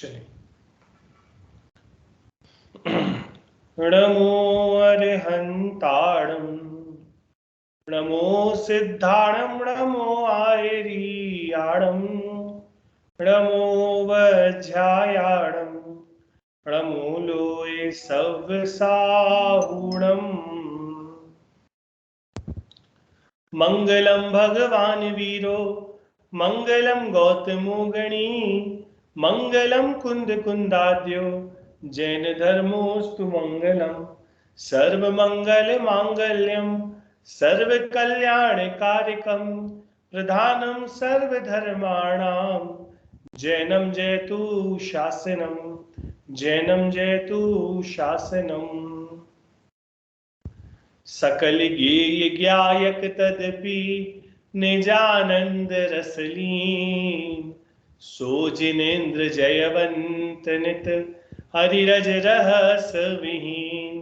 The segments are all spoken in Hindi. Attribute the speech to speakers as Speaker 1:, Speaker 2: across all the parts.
Speaker 1: चलिए। नमो अरहंताणं, नमो सिद्धाणं, नमो आयर्याणं, नमो वज्रायाणं, नमो लोये सव्यसाहुणम्। मंगलम भगवान वीरो, मंगलम गौतमो गणी, मंगलम कुंद कुंदाद्यो, जैन धर्मोस्तु मंगलम। सर्व मंगल मांगल्यम, सर्व कल्याण कारकम, प्रधानम सर्व धर्माणाम, जैनम जयतु शासनम, जैनम जयतु शासनम। सकल गेय ज्ञायक तदपि निजानंद रसलीन, सो जिनेन्द्र जयवंत नित हरिरज रहस विहीन।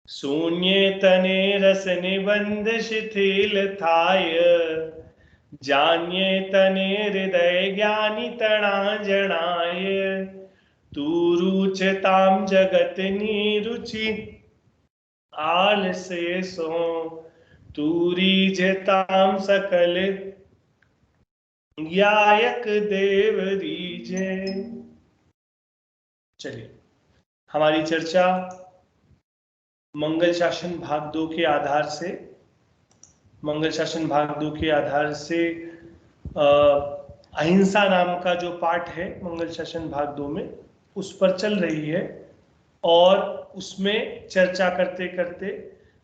Speaker 1: शून्य तने रस निबंध शिथिल थाय, जान्य तने हृदय ज्ञानी तना जनाय। तू रुचताम जगत नीरुचि आलसे सो, तूरी जताम सकल ज्ञायक देव रीजे। चलिए, हमारी चर्चा मंगल शासन भाग 2 के आधार से, मंगल शासन भाग 2 के आधार से अहिंसा नाम का जो पाठ है मंगल शासन भाग 2 में, उस पर चल रही है। और उसमें चर्चा करते करते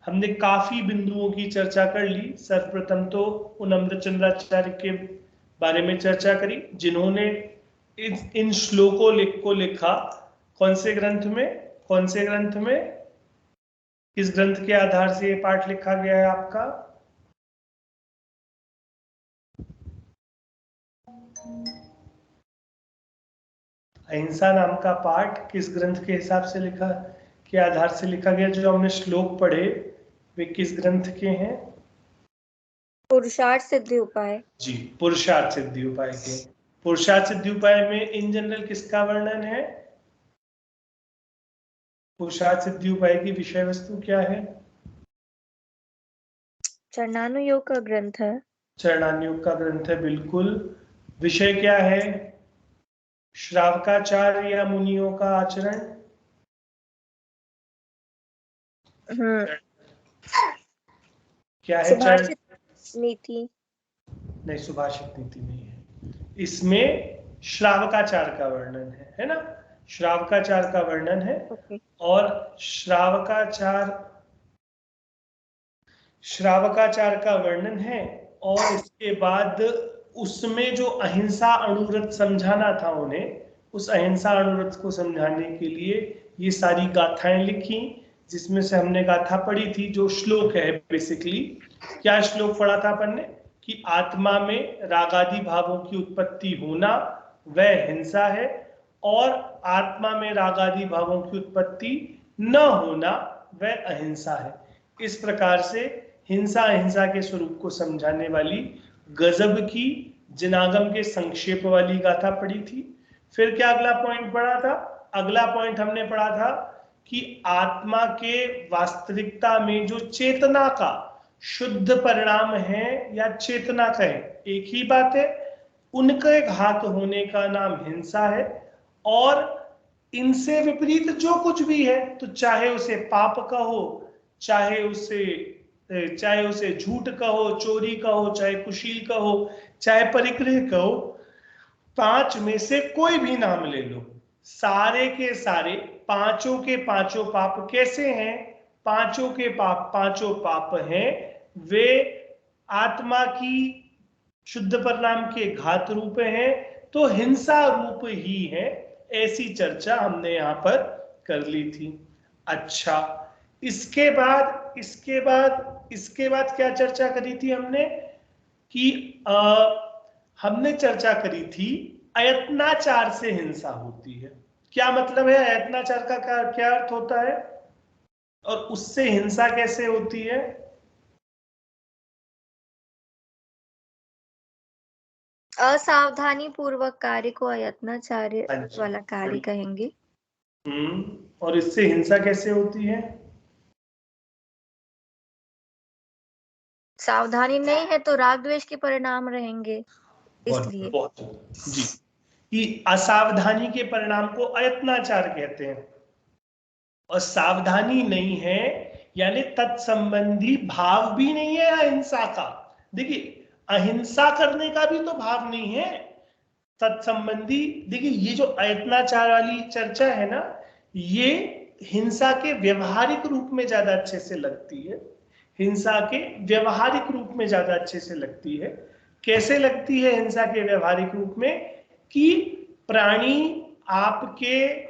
Speaker 1: हमने काफी बिंदुओं की चर्चा कर ली। सर्वप्रथम तो उन अमृतचंद्राचार्य के बारे में चर्चा करी जिन्होंने इन श्लोकों को लिखा। कौन से ग्रंथ में, कौन से ग्रंथ में, किस ग्रंथ के आधार से ये पाठ लिखा गया है आपका? अहिंसा नाम का पाठ किस ग्रंथ के हिसाब से लिखा, के आधार से लिखा गया? जो हमने श्लोक पढ़े वे किस ग्रंथ के हैं?
Speaker 2: पुरुषार्थ सिद्धि उपाय।
Speaker 1: जी, पुरुषार्थ सिद्धि उपाय के। पुरुषार्थ सिद्धि उपाय में इन जनरल किसका वर्णन है? पुरुषार्थ सिद्धि उपाय की विषय वस्तु क्या है?
Speaker 2: चरणानुयोग का ग्रंथ है।
Speaker 1: चरणानुयोग का ग्रंथ है, बिल्कुल। विषय क्या है? श्रावकाचार्य या मुनियों का आचरण। क्या है?
Speaker 2: सुभाषित नीति
Speaker 1: नहीं, सुभाषित नीति नहीं है। इसमें श्रावकाचार का वर्णन है ना? श्रावकाचार का वर्णन है। और श्रावकाचार का वर्णन है। और इसके बाद उसमें जो अहिंसा अणुव्रत समझाना था उन्हें, उस अहिंसा अणुव्रत को समझाने के लिए ये सारी गाथाएं लिखी, जिसमें से हमने गाथा पढ़ी थी जो श्लोक है। बेसिकली क्या श्लोक पढ़ा था अपन ने? कि आत्मा में रागादि भावों की उत्पत्ति होना वह हिंसा है, और आत्मा में रागादि भावों की उत्पत्ति न होना वह अहिंसा है। इस प्रकार से हिंसा अहिंसा के स्वरूप को समझाने वाली गजब की जिनागम के संक्षेप वाली गाथा पढ़ी थी। फिर क्या अगला पॉइंट पढ़ा था? अगला पॉइंट हमने पढ़ा था कि आत्मा के वास्तविकता में जो चेतना का शुद्ध परिणाम है, या चेतना कहे एक ही बात है, उनके घात होने का नाम हिंसा है। और इनसे विपरीत जो कुछ भी है, तो चाहे उसे पाप कहो, चाहे उसे झूठ कहो, चोरी कहो, चाहे कुशील कहो, चाहे परिग्रह कहो, 5 में से कोई भी नाम ले लो, सारे के सारे पांचों के पांचों पाप कैसे हैं? पांचों के पांचों पाप हैं वे आत्मा की शुद्ध परिणाम के घात रूप हैं, तो हिंसा रूप ही है। ऐसी चर्चा हमने यहां पर कर ली थी। अच्छा, इसके बाद क्या चर्चा करी थी हमने? कि हमने चर्चा करी थी अयत्नाचार से हिंसा होती है। क्या मतलब है? अयत्नाचार का क्या अर्थ होता है, और उससे हिंसा कैसे होती है?
Speaker 2: असावधानी पूर्वक कार्य को अयत्नाचार्य
Speaker 1: अच्छा,
Speaker 2: वाला कार्य कहेंगे।
Speaker 1: और इससे हिंसा कैसे होती है?
Speaker 2: सावधानी नहीं है तो राग द्वेष के परिणाम रहेंगे, इसलिए।
Speaker 1: बहुत जी, कि असावधानी के परिणाम को अयत्नाचार कहते हैं, और सावधानी नहीं है यानी तत्संबंधी भाव भी नहीं है अहिंसा का। देखिए, अहिंसा करने का भी तो भाव नहीं है तत्संबंधी। देखिए, ये जो अयत्नाचार वाली चर्चा है ना, ये हिंसा के व्यवहारिक रूप में ज्यादा अच्छे से लगती है। हिंसा के व्यवहारिक रूप में ज्यादा अच्छे से लगती है। कैसे लगती है हिंसा के व्यवहारिक रूप में? कि प्राणी, आपके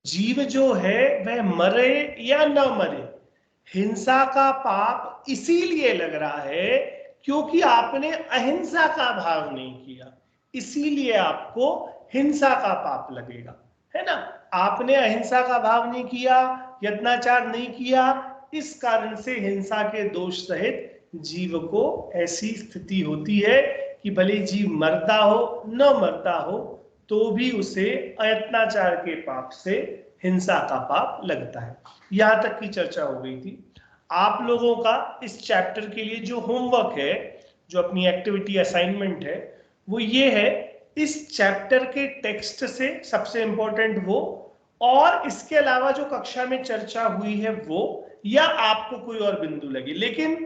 Speaker 1: जीव जो है वह मरे या न मरे, हिंसा का पाप इसीलिए लग रहा है क्योंकि आपने अहिंसा का भाव नहीं किया, इसीलिए आपको हिंसा का पाप लगेगा, है ना। आपने अहिंसा का भाव नहीं किया, यत्नाचार नहीं किया, इस कारण से हिंसा के दोष सहित जीव को ऐसी स्थिति होती है कि भले जीव मरता हो न मरता हो तो भी उसे अयत्नाचार के पाप से हिंसा का पाप लगता है। यहां तक की चर्चा हो गई थी। आप लोगों का इस चैप्टर के लिए जो होमवर्क है, जो अपनी एक्टिविटी असाइनमेंट है, वो ये है, इस चैप्टर के टेक्स्ट से सबसे इंपॉर्टेंट वो, और इसके अलावा जो कक्षा में चर्चा हुई है वो, या आपको कोई और बिंदु लगे, लेकिन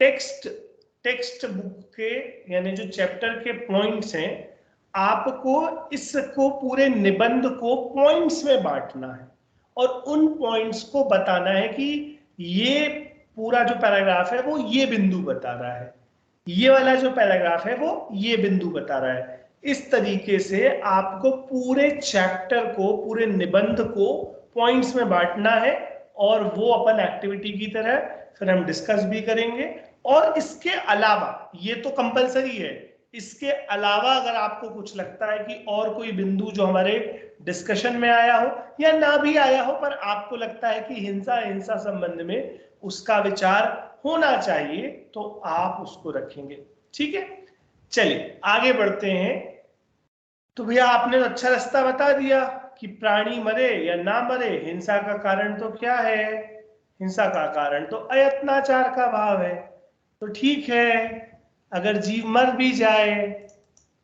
Speaker 1: टेक्स्ट बुक के यानी जो चैप्टर के पॉइंट्स हैं, आपको इसको पूरे निबंध को पॉइंट्स में बांटना है और उन पॉइंट्स को बताना है कि ये पूरा जो पैराग्राफ है वो ये बिंदु बता रहा है, ये वाला जो पैराग्राफ है वो ये बिंदु बता रहा है। इस तरीके से आपको पूरे चैप्टर को, पूरे निबंध को पॉइंट्स में बांटना है, और वो अपन एक्टिविटी की तरह फिर हम डिस्कस भी करेंगे। और इसके अलावा, ये तो कंपलसरी है, इसके अलावा अगर आपको कुछ लगता है कि और कोई बिंदु जो हमारे डिस्कशन में आया हो या ना भी आया हो, पर आपको लगता है कि हिंसा हिंसा संबंध में उसका विचार होना चाहिए, तो आप उसको रखेंगे। ठीक है, चलिए आगे बढ़ते हैं। तो भैया आपने तो अच्छा रास्ता बता दिया कि प्राणी मरे या ना मरे, हिंसा का कारण तो क्या है? हिंसा का कारण तो अयत्नाचार का भाव है। तो ठीक है, अगर जीव मर भी जाए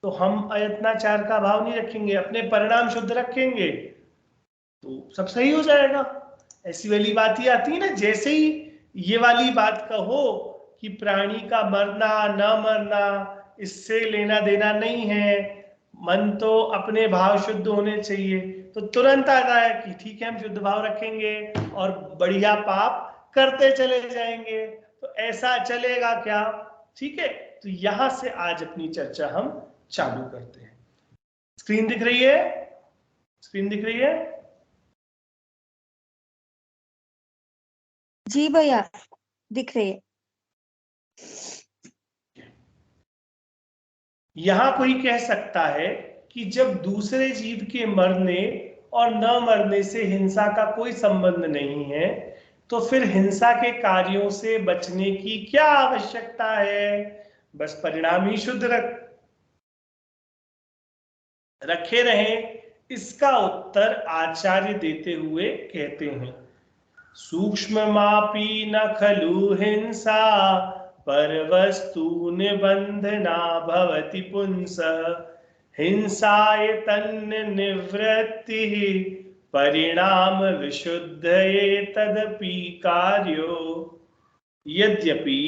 Speaker 1: तो हम अयत्नाचार का भाव नहीं रखेंगे, अपने परिणाम शुद्ध रखेंगे, तो सब सही हो जाएगा। ऐसी वाली बात ही आती है ना, जैसे ही ये वाली बात कहो कि प्राणी का मरना न मरना इससे लेना देना नहीं है, मन तो अपने भाव शुद्ध होने चाहिए, तो तुरंत आता है कि ठीक है हम शुद्ध भाव रखेंगे और बढ़िया पाप करते चले जाएंगे। तो ऐसा चलेगा क्या? ठीक है, तो यहां से आज अपनी चर्चा हम चालू करते हैं। स्क्रीन दिख रही है? स्क्रीन दिख रही है?
Speaker 2: जी भैया, दिख रही है।
Speaker 1: यहां कोई कह सकता है कि जब दूसरे जीव के मरने और न मरने से हिंसा का कोई संबंध नहीं है, तो फिर हिंसा के कार्यों से बचने की क्या आवश्यकता है? बस परिणाम ही शुद्ध रखे रहें। इसका उत्तर आचार्य देते हुए कहते हैं, सूक्ष्म मापी न खलु हिंसा पर वस्तु निबंधना भवति पुंस हिंसाय तन्न निवृत्ति परिणाम विशुद्ध तदपि कार्यो। यद्यपि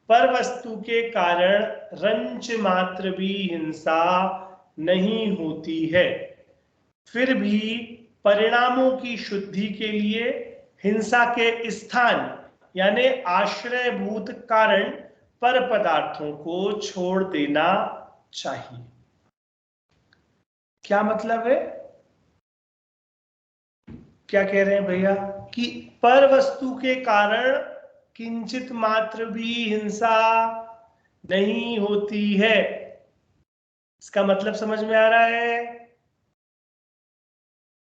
Speaker 1: पर वस्तु के कारण रंच मात्र भी हिंसा नहीं होती है, फिर भी परिणामों की शुद्धि के लिए हिंसा के स्थान यानी आश्रयभूत कारण पर पदार्थों को छोड़ देना चाहिए। क्या मतलब है? क्या कह रहे हैं भैया कि पर वस्तु के कारण किंचित मात्र भी हिंसा नहीं होती है। इसका मतलब समझ में आ रहा है?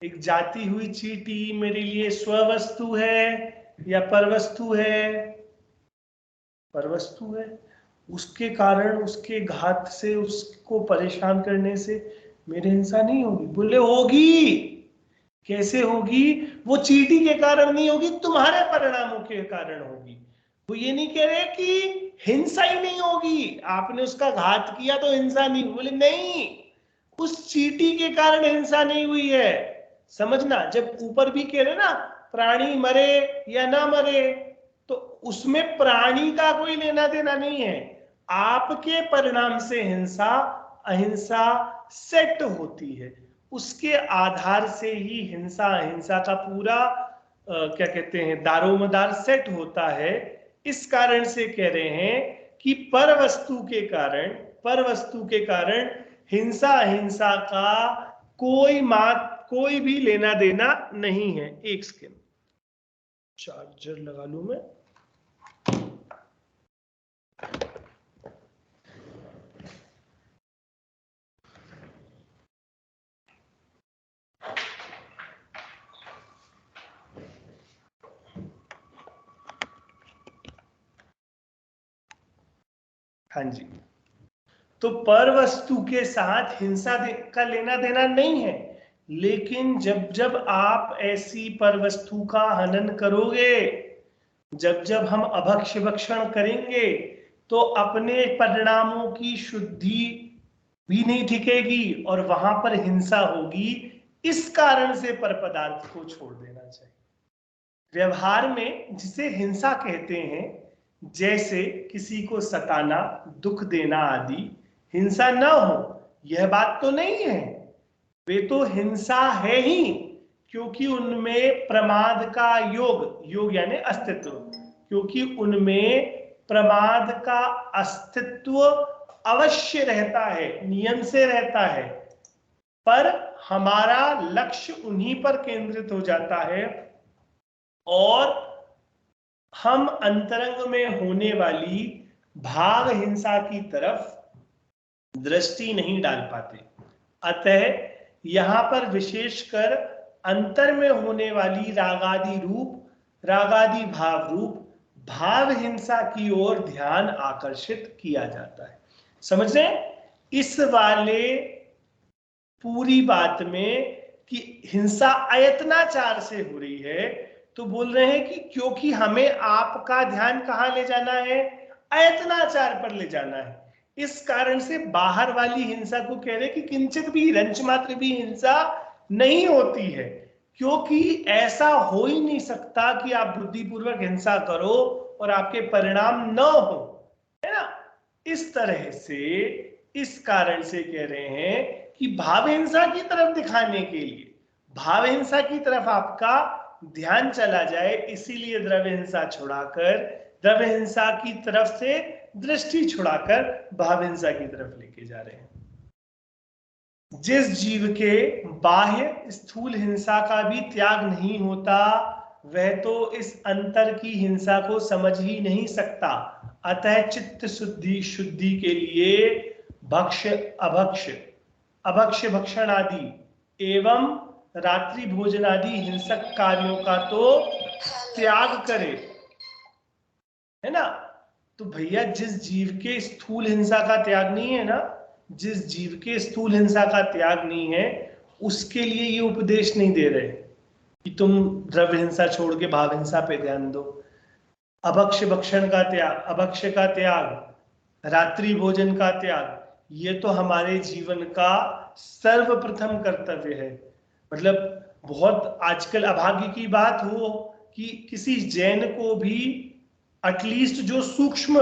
Speaker 1: एक जाती हुई चींटी मेरे लिए स्ववस्तु है या परवस्तु है? परवस्तु है। उसके कारण, उसके घात से, उसको परेशान करने से मेरी हिंसा नहीं होगी? बोले होगी। कैसे होगी? वो चींटी के कारण नहीं होगी, तुम्हारे परिणामों के कारण होगी। वो ये नहीं कह रहे कि हिंसा ही नहीं होगी, आपने उसका घात किया तो हिंसा नहीं। बोले नहीं, उस चींटी के कारण हिंसा नहीं हुई है। समझना, जब ऊपर भी कह रहे ना प्राणी मरे या ना मरे, तो उसमें प्राणी का कोई लेना देना नहीं है। आपके परिणाम से हिंसा अहिंसा सेट होती है, उसके आधार से ही हिंसा अहिंसा का पूरा क्या कहते हैं दारोमदार सेट होता है। इस कारण से कह रहे हैं कि पर वस्तु के कारण हिंसा अहिंसा का कोई भी लेना देना नहीं है। एक सेकेंड, चार्जर लगा लूं मैं। हाँ जी, तो पर वस्तु के साथ हिंसा का लेना देना नहीं है, लेकिन जब जब आप ऐसी पर वस्तु का हनन करोगे, जब जब हम अभक्ष्य भक्षण करेंगे, तो अपने परिणामों की शुद्धि भी नहीं टिकेगी और वहां पर हिंसा होगी। इस कारण से पर पदार्थ को छोड़ देना चाहिए। व्यवहार में जिसे हिंसा कहते हैं, जैसे किसी को सताना, दुख देना आदि, हिंसा न हो यह बात तो नहीं है, वे तो हिंसा है ही, क्योंकि उनमें प्रमाद का योग यानी अस्तित्व, क्योंकि उनमें प्रमाद का अस्तित्व अवश्य रहता है, नियम से रहता है। पर हमारा लक्ष्य उन्हीं पर केंद्रित हो जाता है और हम अंतरंग में होने वाली भाव हिंसा की तरफ दृष्टि नहीं डाल पाते। अतः यहां पर विशेषकर अंतर में होने वाली रागादि भाव रूप भाव हिंसा की ओर ध्यान आकर्षित किया जाता है। समझ रहे हैं इस वाले पूरी बात में कि हिंसा अयत्नाचार से हो रही है, तो बोल रहे हैं कि क्योंकि हमें आपका ध्यान कहां ले जाना है, अयत्नाचार पर ले जाना है, इस कारण से बाहर वाली हिंसा को कह रहे कि किंचित भी रंच मात्र भी हिंसा नहीं होती है, क्योंकि ऐसा हो ही नहीं सकता कि आप बुद्धिपूर्वक हिंसा करो और आपके परिणाम न हो, है ना। इस तरह से इस कारण से कह रहे हैं कि भाव हिंसा की तरफ दिखाने के लिए, भाव हिंसा की तरफ आपका ध्यान चला जाए, इसीलिए द्रव्य हिंसा छुड़ाकर, द्रव्य हिंसा की तरफ से दृष्टि छुड़ाकर भाव हिंसा की तरफ लेके जा रहे हैं। जिस जीव के बाह्य स्थूल हिंसा का भी त्याग नहीं होता, वह तो इस अंतर की हिंसा को समझ ही नहीं सकता। अतः चित्त शुद्धि के लिए अभक्ष्य भक्षण आदि एवं रात्रि भोजन आदि हिंसक कार्यों का तो त्याग करे, है ना। तो भैया जिस जीव के स्थूल हिंसा का त्याग नहीं है ना, जिस जीव के स्थूल हिंसा का त्याग नहीं है, उसके लिए ये उपदेश नहीं दे रहे कि तुम द्रव्य हिंसा छोड़ के भाव हिंसा पे ध्यान दो। अभक्ष्य भक्षण का त्याग, अभक्ष्य का त्याग, रात्रि भोजन का त्याग, ये तो हमारे जीवन का सर्वप्रथम कर्तव्य है। मतलब बहुत आजकल अभाग्य की बात हो कि किसी जैन को भी एटलीस्ट जो सूक्ष्म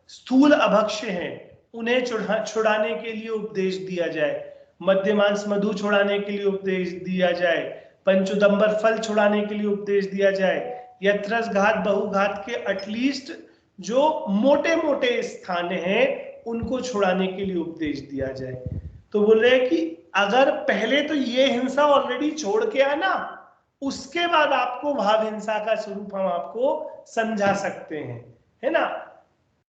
Speaker 1: स्थूल अभक्ष्य हैं उन्हें छुड़ाने के लिए उपदेश दिया जाए, मद्य मांस मधु छुड़ाने के लिए उपदेश दिया जाए, पंचोदंबर फल छुड़ाने के लिए उपदेश दिया जाए, या त्रस घात बहुघात के एटलीस्ट जो मोटे मोटे स्थान हैं उनको छुड़ाने के लिए उपदेश दिया जाए। तो बोल रहे हैं कि अगर पहले तो ये हिंसा ऑलरेडी छोड़ के आना, उसके बाद आपको भाव हिंसा का स्वरूप हम आपको समझा सकते हैं, है ना।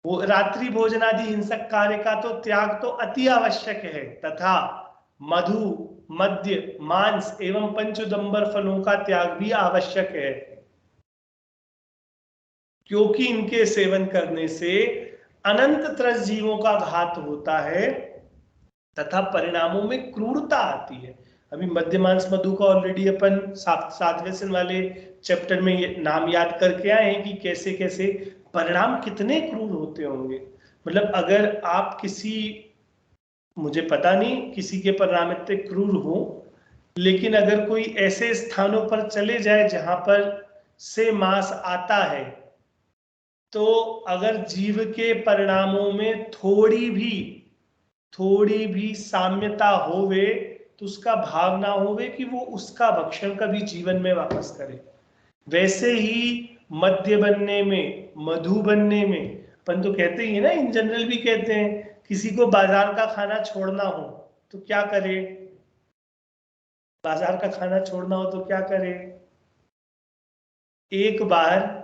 Speaker 1: वो रात्रि भोजन आदि हिंसक कार्य का तो त्याग तो अति आवश्यक है, तथा मधु मद्य मांस एवं पंचोदंबर फलों का त्याग भी आवश्यक है, क्योंकि इनके सेवन करने से अनंत त्रस्त जीवों का घात होता है तथा परिणामों में क्रूरता आती है। अभी मध्यमांस मधु का ऑलरेडी अपन 7वें सन वाले चैप्टर में ये नाम याद करके आए हैं कि कैसे कैसे परिणाम कितने क्रूर होते होंगे। मतलब अगर आप किसी, मुझे पता नहीं किसी के परिणाम इतने क्रूर हो, लेकिन अगर कोई ऐसे स्थानों पर चले जाए जहां पर से मांस आता है, तो अगर जीव के परिणामों में थोड़ी भी साम्यता होवे, तो उसका भाव ना होवे कि वो उसका भक्षण कभी जीवन में वापस करे। वैसे ही मद्य बनने में, मधु बनने में, अपन तो कहते ही है ना, इन जनरल भी कहते हैं, किसी को बाजार का खाना छोड़ना हो तो क्या करे, बाजार का खाना छोड़ना हो तो क्या करे, एक बार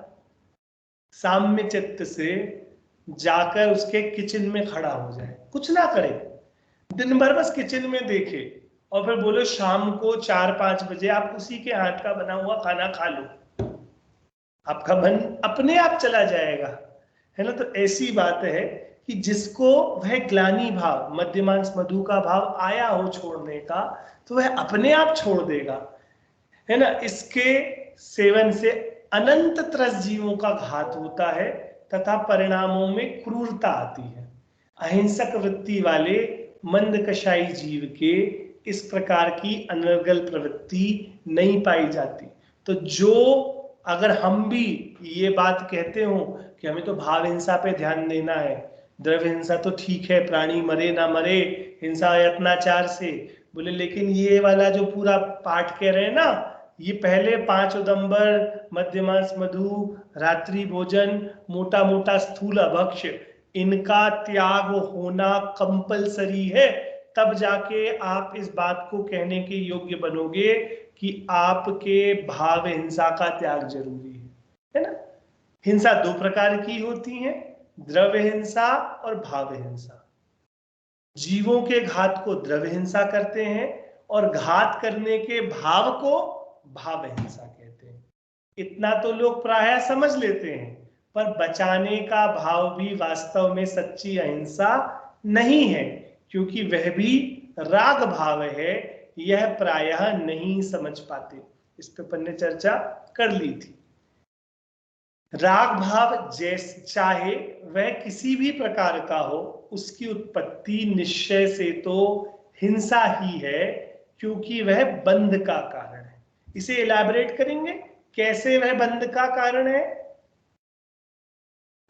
Speaker 1: साम्य चित्त से जाकर उसके किचन में खड़ा हो जाए, कुछ ना करे, दिन भर बस किचन में देखे, और फिर बोलो शाम को 4-5 बजे आप उसी के हाथ का बना हुआ खाना खा लो, आपका मन अपने आप चला जाएगा, है ना। तो ऐसी बात है कि जिसको वह ग्लानि भाव, मध्यमांस मधु का भाव आया हो छोड़ने का, तो वह अपने आप छोड़ देगा, है ना। इसके सेवन से अनंत त्रस्त जीवों का घात होता है तथा परिणामों में क्रूरता आती है। अहिंसक वृत्ति वाले मंद कषाई जीव के इस प्रकार की अनर्गल प्रवृत्ति नहीं पाई जाती। तो जो, अगर हम भी ये बात कहते हो कि हमें तो भाव हिंसा पे ध्यान देना है, द्रव्य हिंसा तो ठीक है, प्राणी मरे ना मरे, हिंसा यत्नाचार से, बोले लेकिन ये वाला जो पूरा पाठ कह रहे हैं ना, ये पहले 5 उदंबर, मध्यमांस मधु, रात्रि भोजन, मोटा मोटा स्थूल अभक्ष, इनका त्याग होना कंपलसरी है, तब जाके आप इस बात को कहने के योग्य बनोगे कि आपके भाव हिंसा का त्याग जरूरी है ना। हिंसा 2 प्रकार की होती है, द्रव्य हिंसा और भाव हिंसा। जीवों के घात को द्रव्य हिंसा कहते हैं और घात करने के भाव को भाव हिंसा कहते हैं। इतना तो लोग प्रायः समझ लेते हैं, पर बचाने का भाव भी वास्तव में सच्ची अहिंसा नहीं है, क्योंकि वह भी राग भाव है, यह प्रायः नहीं समझ पाते। इस पे अपन ने चर्चा कर ली थी। राग भाव जैसे चाहे वह किसी भी प्रकार का हो, उसकी उत्पत्ति निश्चय से तो हिंसा ही है, क्योंकि वह बंध का कारण है। इसे इलैबोरेट करेंगे, कैसे वह बंध का कारण है।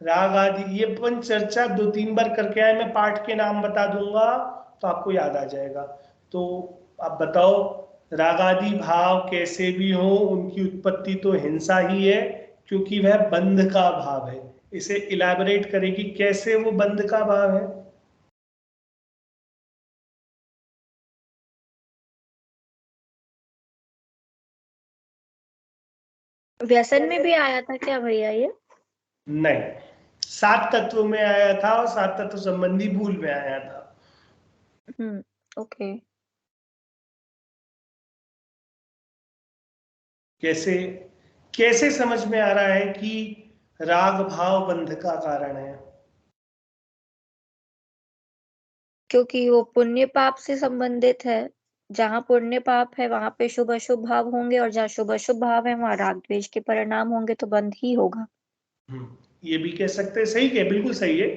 Speaker 1: राग आदि ये अपन चर्चा 2-3 बार करके आए, मैं पाठ के नाम बता दूंगा तो आपको याद आ जाएगा। तो आप बताओ, राग आदि भाव कैसे भी हो, उनकी उत्पत्ति तो हिंसा ही है, क्योंकि वह बंध का भाव है। इसे इलैबोरेट करेगी, कैसे वो बंध का भाव है।
Speaker 2: व्यसन में भी आया था क्या भैया ये?
Speaker 1: नहीं, 7 तत्वों में आया था और 7 तत्व संबंधी भूल में आया था।
Speaker 2: ओके।
Speaker 1: कैसे कैसे समझ में आ रहा है कि राग भाव बंध का कारण है?
Speaker 2: क्योंकि वो पुण्य पाप से संबंधित है, जहाँ पुण्य पाप है वहां पे शुभ अशुभ भाव होंगे, और जहाँ शुभ अशुभ भाव है वहां राग द्वेष के परिणाम होंगे, तो बंध ही होगा।
Speaker 1: ये भी कह सकते हैं, सही है, बिल्कुल सही है।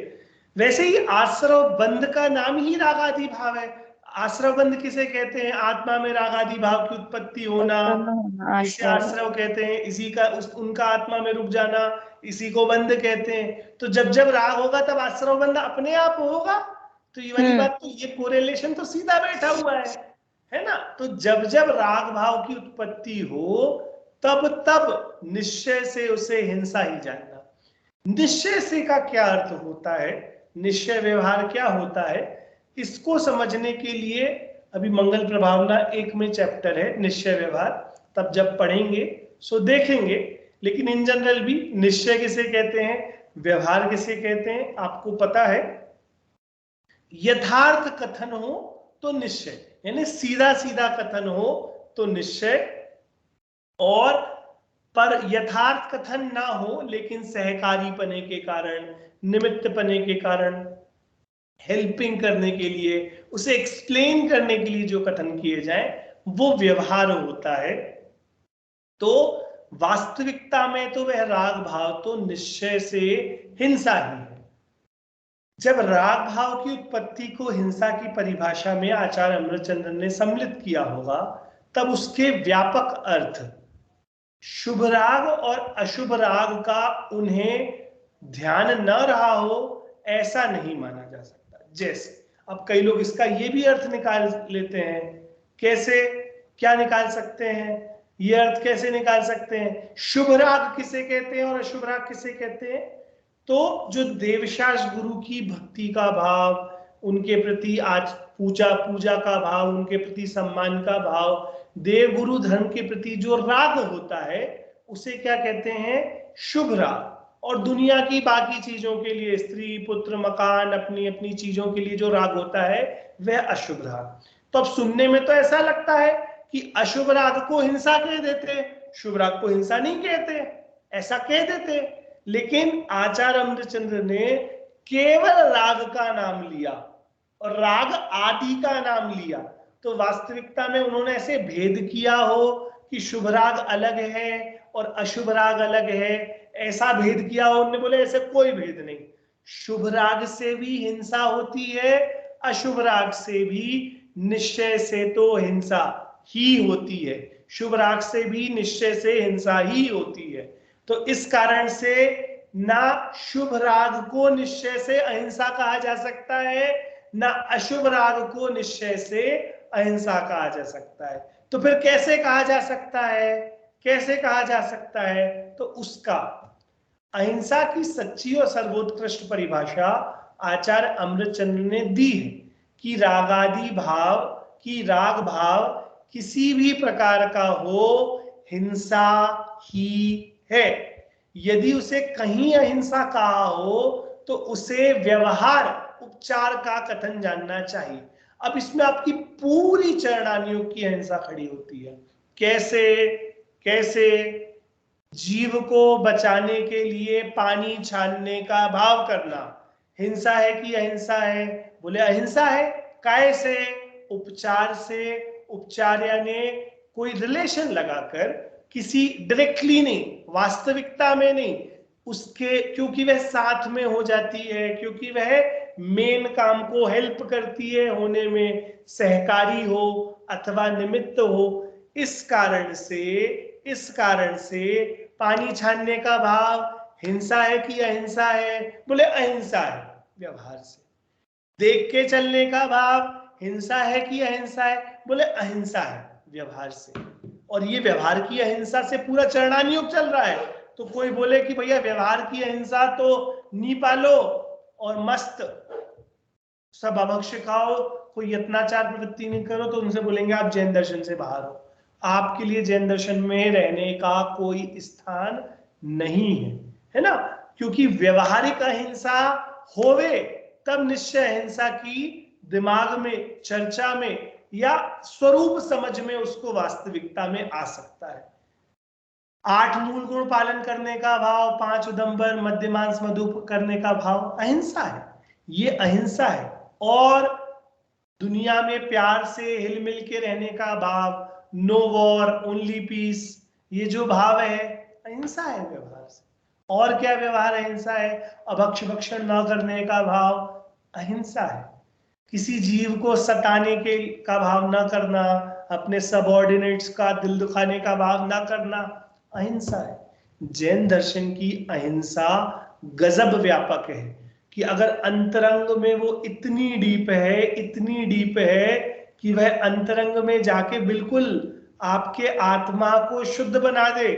Speaker 1: वैसे ही आश्रव बंध का नाम ही रागादि भाव है। आश्रव बंध किसे कहते हैं? आत्मा में रागादि भाव की उत्पत्ति होना, इसे आश्रव कहते हैं। इसी का उनका आत्मा में रुक जाना, इसी को बंध कहते हैं। तो जब जब राग होगा तब आश्रव बंध अपने आप होगा। तो ये वाली बात, तो ये कोरिलेशन तो सीधा बैठा हुआ है ना। तो जब जब राग भाव की उत्पत्ति हो, तब तब निश्चय से उसे हिंसा ही जानना। निश्चय से का क्या अर्थ होता है, निश्चय व्यवहार क्या होता है, इसको समझने के लिए अभी मंगल प्रभावना 1 में चैप्टर है निश्चय व्यवहार, तब जब पढ़ेंगे सो देखेंगे। लेकिन इन जनरल भी निश्चय किसे कहते हैं, व्यवहार किसे कहते हैं, आपको पता है। यथार्थ कथन हो तो निश्चय, यानी सीधा सीधा कथन हो तो निश्चय, और पर यथार्थ कथन ना हो लेकिन सहकारी पने के कारण, निमित्त पने के कारण, हेल्पिंग करने के लिए, उसे एक्सप्लेन करने के लिए जो कथन किए जाए वो व्यवहार होता है। तो वास्तविकता में तो वह राग भाव तो निश्चय से हिंसा ही है। जब राग भाव की उत्पत्ति को हिंसा की परिभाषा में आचार्य अमृतचंद्र ने सम्मिलित किया होगा, तब उसके व्यापक अर्थ शुभ राग और अशुभ राग का उन्हें ध्यान न रहा हो ऐसा नहीं माना जा सकता। जैसे अब कई लोग इसका ये भी अर्थ निकाल लेते हैं। कैसे, क्या निकाल सकते हैं? ये अर्थ कैसे निकाल सकते हैं? शुभ राग किसे कहते हैं और अशुभ राग किसे कहते हैं? तो जो देवशास गुरु की भक्ति का भाव, उनके प्रति आज पूजा का भाव, उनके प्रति सम्मान का भाव, देव गुरु धर्म के प्रति जो राग होता है उसे क्या कहते हैं? शुभ राग। और दुनिया की बाकी चीजों के लिए, स्त्री पुत्र मकान, अपनी अपनी चीजों के लिए जो राग होता है वह अशुभ राग। तो अब सुनने में तो ऐसा लगता है कि अशुभ राग को हिंसा कह देते, शुभ राग को हिंसा नहीं कहते, ऐसा कह देते। लेकिन आचार्य अमृतचंद्र ने केवल राग का नाम लिया और राग आदि का नाम लिया। तो वास्तविकता में उन्होंने ऐसे भेद किया हो कि शुभ राग अलग है और अशुभ राग अलग है, ऐसा भेद किया हो, उन्होंने बोले ऐसे कोई भेद नहीं। शुभ राग से भी हिंसा होती है, अशुभ राग से भी निश्चय से तो हिंसा ही होती है। शुभ राग से भी निश्चय से हिंसा ही होती है। तो इस कारण से ना शुभ राग को निश्चय से अहिंसा कहा जा सकता है, ना अशुभ राग को निश्चय से अहिंसा कहा जा सकता है। तो फिर कैसे कहा जा सकता है? कैसे कहा जा सकता है? तो उसका अहिंसा की सच्ची और सर्वोत्कृष्ट परिभाषा आचार्य अमृतचंद्र ने दी है कि रागादि भाव, कि राग भाव किसी भी प्रकार का हो हिंसा ही है। यदि उसे कहीं अहिंसा कहा हो तो उसे व्यवहार उपचार का कथन जानना चाहिए। अब इसमें आपकी पूरी चरणानियों की अहिंसा खड़ी होती है। कैसे? कैसे? जीव को बचाने के लिए पानी छानने का भाव करना हिंसा है कि अहिंसा है? बोले अहिंसा है। काय से? उपचार से। उपचार यानी कोई रिलेशन लगाकर, किसी डायरेक्टली नहीं, वास्तविकता में नहीं, उसके क्योंकि वह साथ में हो जाती है, क्योंकि वह मेन काम को हेल्प करती है होने में, सहकारी हो अथवा निमित्त हो। इस कारण से पानी छानने का भाव हिंसा है कि अहिंसा है? बोले अहिंसा है व्यवहार से। देख के चलने का भाव हिंसा है कि अहिंसा है? बोले अहिंसा है व्यवहार से। और ये व्यवहार की अहिंसा से पूरा चरणानुयोग चल रहा है। तो कोई बोले कि भैया व्यवहार की अहिंसा तो नी पालो और मस्त सब अभक्ष्य खाओ, कोई यत्नाचार प्रवृत्ति नहीं करो, तो उनसे बोलेंगे आप जैन दर्शन से बाहर हो, आपके लिए जैन दर्शन में रहने का कोई स्थान नहीं है, है ना? क्योंकि व्यवहारिक अहिंसा होवे तब निश्चय अहिंसा की दिमाग में, चर्चा में या स्वरूप समझ में उसको वास्तविकता में आ सकता है। 8 मूल गुण पालन करने का भाव, 5 उदंबर, मद्य मांस मधु करने का भाव अहिंसा है। ये अहिंसा है। और दुनिया में प्यार से हिल मिल के रहने का भाव, नो वॉर ओनली पीस, ये जो भाव है अहिंसा है व्यवहार से। और क्या व्यवहार अहिंसा है? अभक्ष्य भक्षण न करने का भाव अहिंसा है। किसी जीव को सताने के का भाव न करना, अपने सबऑर्डिनेट्स का दिल दुखाने का भाव न करना अहिंसा है। जैन दर्शन की अहिंसा गजब व्यापक है कि अगर अंतरंग में वो इतनी डीप है कि वह अंतरंग में जाके बिल्कुल आपके आत्मा को शुद्ध बना दे,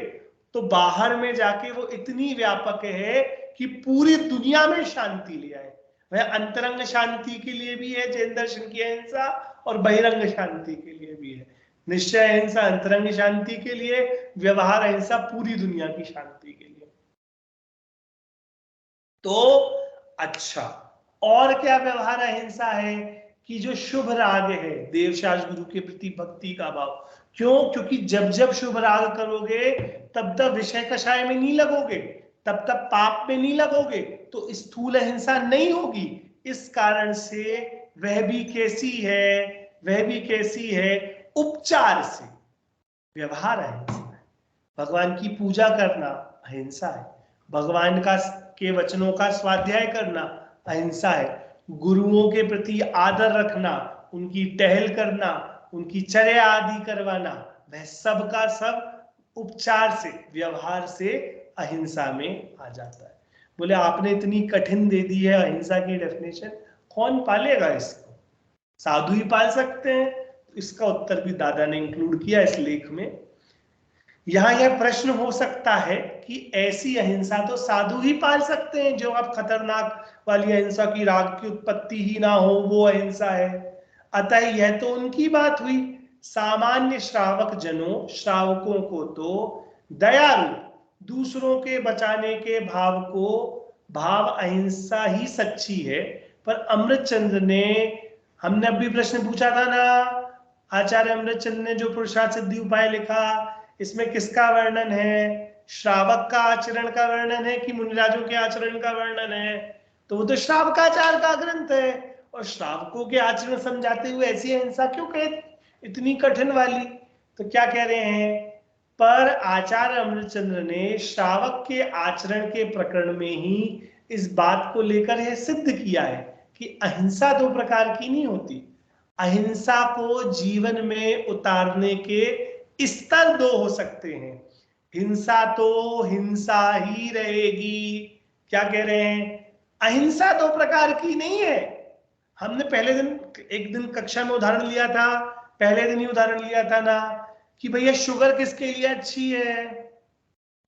Speaker 1: तो बाहर में जाके वो इतनी व्यापक है कि पूरी दुनिया में शांति ले आए। वह अंतरंग शांति के लिए भी है जैन दर्शन की अहिंसा, और बहिरंग शांति के लिए भी है। निश्चय अहिंसा अंतरंग शांति के लिए, व्यवहार अहिंसा पूरी दुनिया की शांति के लिए। तो अच्छा, और क्या व्यवहार अहिंसा है? कि जो शुभ राग है, देवशास गुरु के प्रति भक्ति का भाव। क्यों? क्योंकि जब जब शुभ राग करोगे तब तब विषय कषाय में नहीं लगोगे, तब तब पाप में नहीं लगोगे, तो स्थूल अहिंसा नहीं होगी। इस कारण से वह भी कैसी है, उपचार से। व्यवहार अहिंसा है, भगवान की पूजा करना अहिंसा है, भगवान के वचनों का स्वाध्याय करना अहिंसा है, गुरुओं के प्रति आदर रखना, उनकी टहल करना, उनकी चर्या आदि करवाना, वह सब का सब उपचार से, व्यवहार से अहिंसा में आ जाता है। बोले आपने इतनी कठिन दे दी है अहिंसा की डेफिनेशन, कौन पालेगा इसको? साधु ही पाल सकते हैं। इसका उत्तर भी दादा ने इंक्लूड किया इस लेख में। यहां यह प्रश्न हो सकता है कि ऐसी अहिंसा तो साधु ही पाल सकते हैं, जो आप खतरनाक वाली अहिंसा की, राग की उत्पत्ति ही ना हो, वो अहिंसा है। अतः यह तो उनकी बात हुई। सामान्य श्रावक जनों, श्रावकों को तो दयालु, दूसरों के बचाने के भाव अहिंसा ही सच्ची है। पर अमृतचंद्र ने, हमने अभी प्रश्न पूछा था ना, आचार्य अमृतचंद्र ने जो पुरुषार्थ सिद्धि उपाय लिखा, इसमें किसका वर्णन है? श्रावक का आचरण का वर्णन है कि मुनिराजों के आचरण का वर्णन है? तो वो तो श्रावकाचार का ग्रंथ है, और श्रावकों के आचरण समझाते हुए ऐसी अहिंसा क्यों कहे इतनी कठिन वाली? तो क्या कह रहे हैं? पर आचार्य अमृतचंद्र ने श्रावक के आचरण के प्रकरण में ही इस बात को लेकर यह सिद्ध किया है कि अहिंसा दो प्रकार की नहीं होती। अहिंसा को जीवन में उतारने के स्तर दो हो सकते हैं। हिंसा तो हिंसा ही रहेगी। क्या कह रहे हैं? अहिंसा दो प्रकार की नहीं है। हमने पहले दिन, एक दिन कक्षा में उदाहरण लिया था, पहले दिन ही उदाहरण लिया था ना, कि भैया शुगर किसके लिए अच्छी है?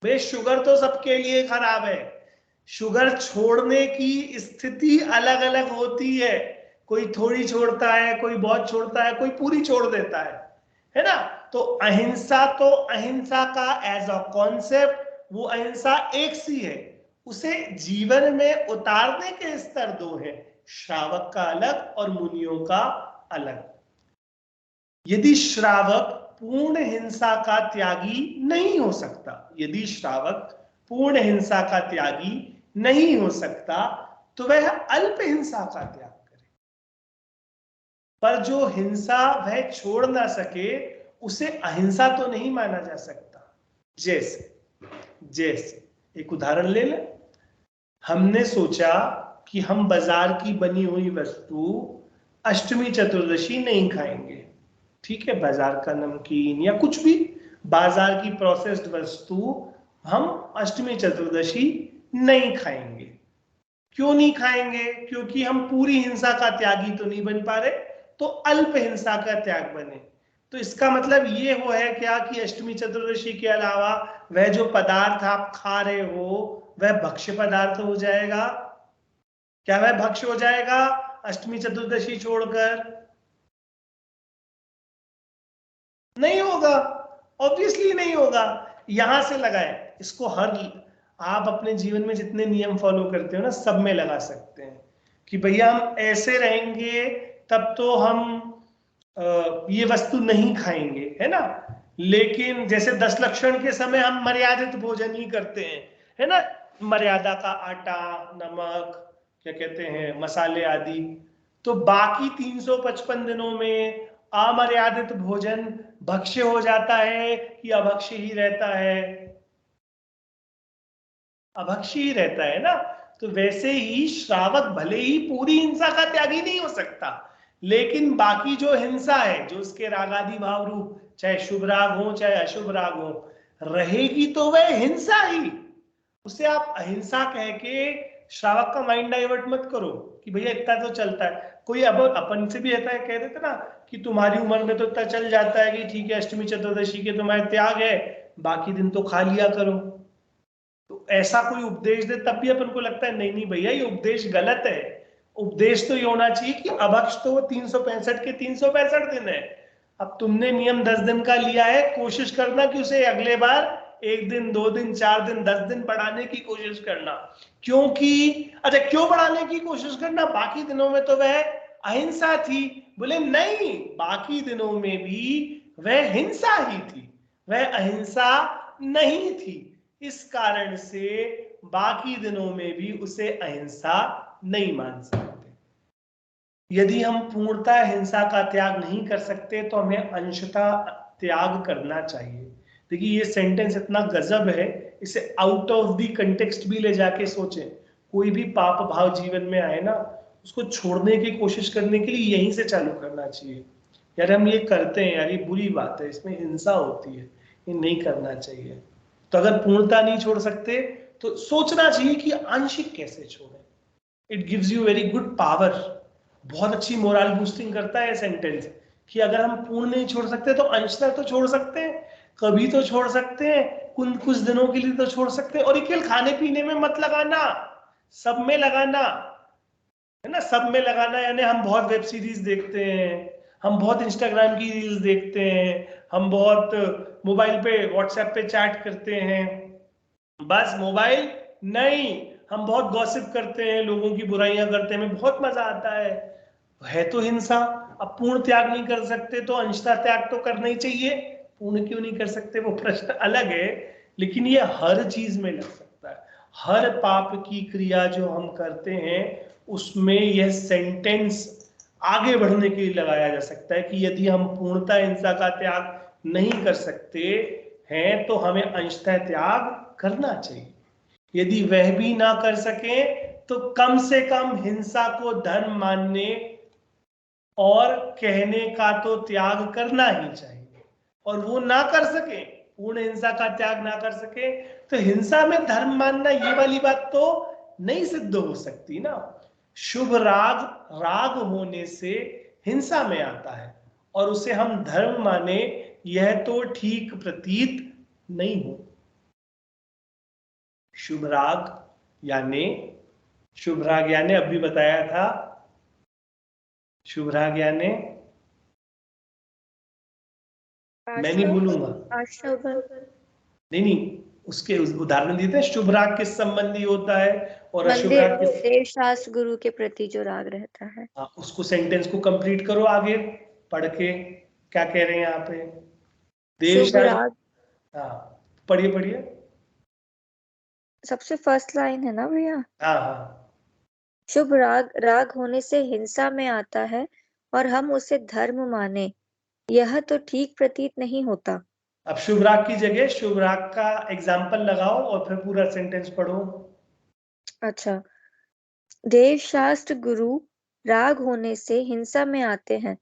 Speaker 1: भाई शुगर तो सबके लिए खराब है। शुगर छोड़ने की स्थिति अलग अलग होती है। कोई थोड़ी छोड़ता है, कोई बहुत छोड़ता है, कोई पूरी छोड़ देता है ना? तो अहिंसा तो अहिंसा का एज अ कॉन्सेप्ट, वो अहिंसा एक सी है। उसे जीवन में उतारने के स्तर दो हैं, श्रावक का अलग और मुनियों का अलग। यदि श्रावक पूर्ण हिंसा का त्यागी नहीं हो सकता, यदि श्रावक पूर्ण हिंसा का त्यागी नहीं हो सकता, तो वह अल्प हिंसा का त्याग करे। पर जो हिंसा वह छोड़ ना सके, उसे अहिंसा तो नहीं माना जा सकता। जैसे एक उदाहरण ले लें। हमने सोचा कि हम बाजार की बनी हुई वस्तु अष्टमी चतुर्दशी नहीं खाएंगे। ठीक है, बाजार का नमकीन या कुछ भी बाजार की प्रोसेस्ड वस्तु हम अष्टमी चतुर्दशी नहीं खाएंगे। क्यों नहीं खाएंगे? क्योंकि हम पूरी हिंसा का त्यागी तो नहीं बन पा रहे, तो अल्प हिंसा का त्याग बने। तो इसका मतलब ये हो है क्या कि अष्टमी चतुर्दशी के अलावा वह जो पदार्थ आप खा रहे हो वह भक्ष्य पदार्थ हो जाएगा? क्या वह भक्ष्य हो जाएगा अष्टमी चतुर्दशी छोड़कर? नहीं होगा, ऑब्वियसली नहीं होगा। यहां से लगाए इसको, हर आप अपने जीवन में जितने नियम फॉलो करते हो ना, सब में लगा सकते हैं कि भैया हम ऐसे रहेंगे तब तो हम ये वस्तु नहीं खाएंगे, है ना? लेकिन जैसे 10 लक्षण के समय हम मर्यादित भोजन ही करते हैं, है ना? मर्यादा का आटा, नमक, क्या कहते हैं, मसाले आदि। तो बाकी 355 दिनों में अमर्यादित भोजन भक्ष्य हो जाता है कि अभक्ष्य ही रहता है? अभक्ष्य ही रहता है ना। तो वैसे ही श्रावक भले ही पूरी हिंसा का त्यागी नहीं हो सकता, लेकिन बाकी जो हिंसा है, जो उसके रागादि भाव रूप, चाहे शुभ राग हो चाहे अशुभ राग हो, रहेगी तो वह हिंसा ही। उसे आप अहिंसा कह के श्रावक का माइंड डाइवर्ट मत करो कि भैया इतना तो चलता है। कोई अब अपन से भी ऐसा है, कह देते ना कि तुम्हारी उम्र में तो इतना चल जाता है कि ठीक है अष्टमी चतुर्दशी के तुम्हारे त्याग है, बाकी दिन तो खा लिया करो। तो ऐसा कोई उपदेश दे तब भी अपन को लगता है नहीं नहीं भैया ये उपदेश गलत है। उपदेश तो ये होना चाहिए कि अभक्ष तो वो 365 के 365 दिन है। अब तुमने नियम 10 दिन का लिया है, कोशिश करना कि उसे अगले बार 1 दिन, 2 दिन, 4 दिन, 10 दिन बढ़ाने की कोशिश करना। क्योंकि अच्छा, क्यों बढ़ाने की कोशिश करना? बाकी दिनों में तो वह अहिंसा थी। बोले नहीं, बाकी दिनों में भी वह हिंसा ही थी, वह अहिंसा नहीं थी। इस कारण से बाकी दिनों में भी उसे अहिंसा नहीं मान सकते। यदि हम पूर्णतः हिंसा का त्याग नहीं कर सकते तो हमें अंशतः त्याग करना चाहिए। देखिए ये सेंटेंस इतना गजब है, इसे आउट ऑफ द कंटेक्स्ट भी ले जाके सोचें। कोई भी पाप भाव जीवन में आए ना, उसको छोड़ने की कोशिश करने के लिए यहीं से चालू करना चाहिए। यार हम ये करते हैं, यार ये बुरी बात है, इसमें हिंसा होती है, ये नहीं करना चाहिए। तो अगर पूर्णता नहीं छोड़ सकते तो सोचना चाहिए कि आंशिक कैसे छोड़ें। It gives you very good power. बहुत अच्छी मोरल बूस्टिंग करता है सेंटेंस कि अगर हम पूर्ण नहीं छोड़ सकते तो अंशतः तो छोड़ सकते हैं, कभी तो छोड़ सकते हैं, कुछ दिनों के लिए तो छोड़ सकते हैं। और ये केवल खाने पीने में मत लगाना, सब में लगाना है ना। सब में लगाना यानी हम बहुत वेब सीरीज देखते हैं, हम बहुत इंस्टाग्राम की रील्स देखते हैं, हम बहुत मोबाइल पे व्हाट्सएप पे चैट करते हैं, बस मोबाइल नहीं, हम बहुत गॉसिप करते हैं, लोगों की बुराइयां करते हैं, हमें बहुत मजा आता है तो हिंसा। अब पूर्ण त्याग नहीं कर सकते तो अंशतः त्याग तो करना ही चाहिए। पूर्ण क्यों नहीं कर सकते वो प्रश्न अलग है, लेकिन ये हर चीज में लग सकता है। हर पाप की क्रिया जो हम करते हैं उसमें यह सेंटेंस आगे बढ़ने के लिए लगाया जा सकता है कि यदि हम पूर्णतः हिंसा का त्याग नहीं कर सकते हैं तो हमें अंशतः त्याग करना चाहिए। यदि वह भी ना कर सके तो कम से कम हिंसा को धर्म मानने और कहने का तो त्याग करना ही चाहिए। और वो ना कर सके, पूर्ण हिंसा का त्याग ना कर सके, तो हिंसा में धर्म मानना ये वाली बात तो नहीं सिद्ध हो सकती ना। शुभ राग राग होने से हिंसा में आता है और उसे हम धर्म माने, यह तो ठीक प्रतीत नहीं हो। शुभ राग यानी, शुभ राग यानी अभी बताया था, शुभ राग यानी मैं नहीं बोलूंगा, नहीं नहीं, उसके उदाहरण दिए थे। शुभ राग किस संबंधी होता है और अशुभ
Speaker 2: मंदिर
Speaker 1: राग किस,
Speaker 2: देव शास्त्र गुरु के प्रति जो राग रहता है।
Speaker 1: उसको सेंटेंस को कंप्लीट करो आगे पढ़ के, क्या कह रहे हैं यहाँ पे। देव
Speaker 2: शुभ
Speaker 1: शास्त्र,
Speaker 2: राग,
Speaker 1: हाँ पढ़िए पढ़िए।
Speaker 2: सबसे फर्स्ट लाइन है ना भैया।
Speaker 1: हाँ हाँ,
Speaker 2: शुभ राग राग होने से हिंसा में आता है और हम उसे धर्म माने, यह तो ठीक प्रतीत नहीं होता।
Speaker 1: अब शुभ राग की जगह शुभ राग का एग्जाम्पल लगाओ और फिर पूरा सेंटेंस पढ़ो।
Speaker 2: अच्छा, देव शास्त्र गुरु राग होने से हिंसा में आते हैं,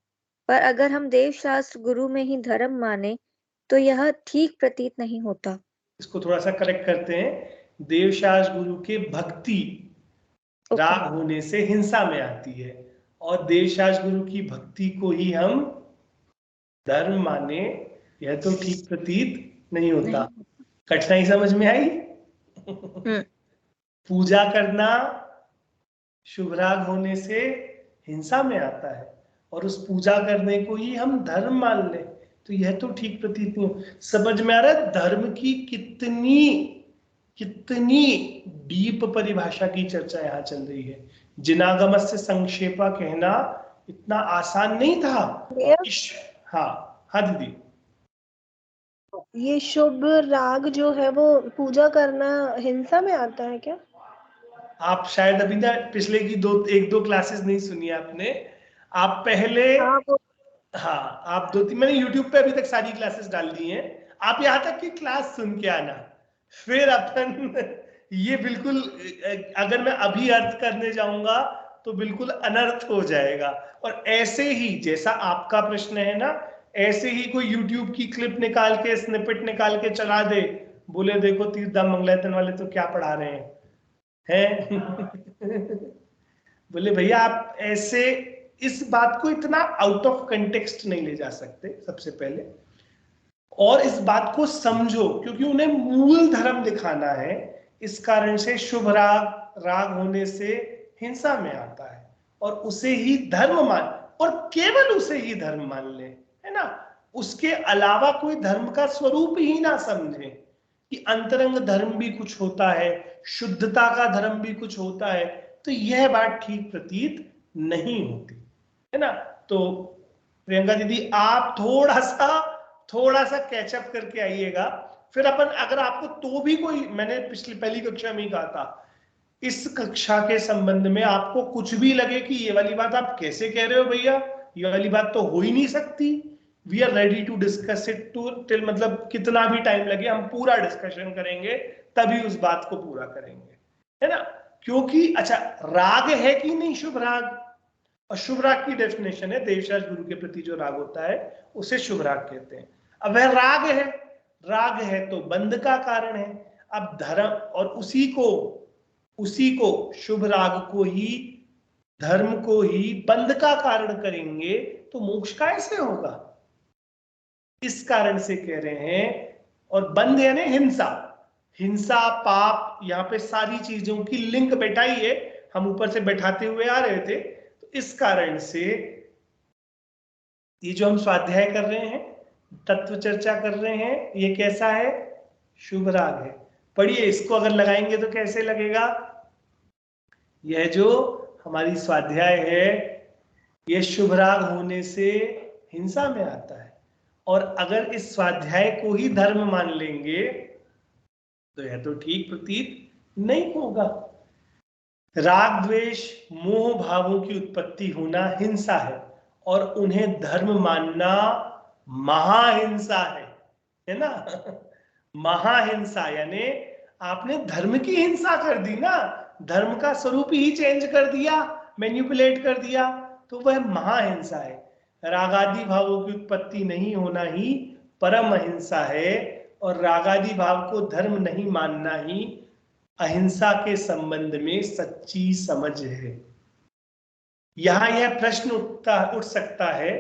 Speaker 2: पर अगर हम देव शास्त्र गुरु में ही धर्म माने तो यह ठीक प्रतीत नहीं होता।
Speaker 1: इसको थोड़ा सा करेक्ट करते हैं। देवशास गुरु के भक्ति राग होने से हिंसा में आती है और देवशास गुरु की भक्ति को ही हम धर्म माने, यह तो ठीक प्रतीत नहीं होता। कठिनाई समझ में आई? पूजा करना शुभ राग होने से हिंसा में आता है और उस पूजा करने को ही हम धर्म मान लें तो यह तो ठीक प्रतीत नहीं हो। समझ में आ रहा है धर्म की कितनी कितनी डीप परिभाषा की चर्चा यहाँ चल रही है। जिनागमस्य संक्षेपा कहना इतना आसान नहीं था। हाँ हाँ दीदी,
Speaker 3: ये शुभ राग जो है वो पूजा करना हिंसा में आता है क्या?
Speaker 1: आप शायद अभी ना पिछले की एक दो क्लासेस नहीं सुनी आपने। आप पहले, हाँ आप दो तीन, मैंने YouTube पे अभी तक सारी क्लासेस डाल दी हैं, आप यहाँ तक की क्लास सुन के आना, फिर अपन ये बिल्कुल, अगर मैं अभी अर्थ करने जाऊंगा तो बिल्कुल अनर्थ हो जाएगा। और ऐसे ही जैसा आपका प्रश्न है ना, ऐसे ही कोई YouTube की क्लिप निकाल के, स्निपेट निकाल के चला दे, बोले देखो तीर्थधाम मंगलायतन वाले तो क्या पढ़ा रहे हैं बोले भैया आप ऐसे इस बात को इतना आउट ऑफ कंटेक्स्ट नहीं ले जा सकते सबसे पहले, और इस बात को समझो क्योंकि उन्हें मूल धर्म दिखाना है। इस कारण से शुभ राग राग होने से हिंसा में आता है और उसे ही धर्म मान, और केवल उसे ही धर्म मान ले, है ना। उसके अलावा कोई धर्म का स्वरूप ही ना समझे कि अंतरंग धर्म भी कुछ होता है, शुद्धता का धर्म भी कुछ होता है, तो यह बात ठीक प्रतीत नहीं होती, है ना। तो प्रियंका दीदी आप थोड़ा सा कैचअप करके आइएगा, फिर अपन अगर आपको तो भी कोई, मैंने पहली कक्षा में ही कहा था, इस कक्षा के संबंध में आपको कुछ भी लगे कि ये वाली बात आप कैसे कह रहे हो भैया, ये वाली बात तो हो ही नहीं सकती, we are ready to discuss it to till, मतलब कितना भी टाइम लगे हम पूरा डिस्कशन करेंगे, तभी उस बात को पूरा करेंगे, है ना। क्योंकि अच्छा, राग है कि नहीं शुभ राग, और शुभ राग की डेफिनेशन है देवशास्त्र गुरु के प्रति जो राग होता है उसे शुभ राग कहते हैं। अब वह राग है, राग है तो बंध का कारण है। अब धर्म, और उसी को शुभ राग को ही, धर्म को ही बंध का कारण करेंगे तो मोक्ष कैसे होगा, इस कारण से कह रहे हैं। और बंध यानी हिंसा, हिंसा पाप, यहाँ पे सारी चीजों की लिंक बैठाई है, हम ऊपर से बैठाते हुए आ रहे थे। तो इस कारण से ये जो हम स्वाध्याय कर रहे हैं, तत्व चर्चा कर रहे हैं, ये कैसा है, शुभ राग है। पढ़िए, इसको अगर लगाएंगे तो कैसे लगेगा, यह जो हमारी स्वाध्याय है यह शुभ राग होने से हिंसा में आता है, और अगर इस स्वाध्याय को ही धर्म मान लेंगे तो यह तो ठीक प्रतीत नहीं होगा। राग द्वेष मोह भावों की उत्पत्ति होना हिंसा है, और उन्हें धर्म मानना महाहिंसा है ना। महाहिंसा यानी आपने धर्म की हिंसा कर दी ना, धर्म का स्वरूप ही चेंज कर दिया, मैनिपुलेट कर दिया, तो वह महाहिंसा है। रागादि भावों की उत्पत्ति नहीं होना ही परम अहिंसा है, और रागादि भाव को धर्म नहीं मानना ही अहिंसा के संबंध में सच्ची समझ है। यहां यह प्रश्न उठ सकता है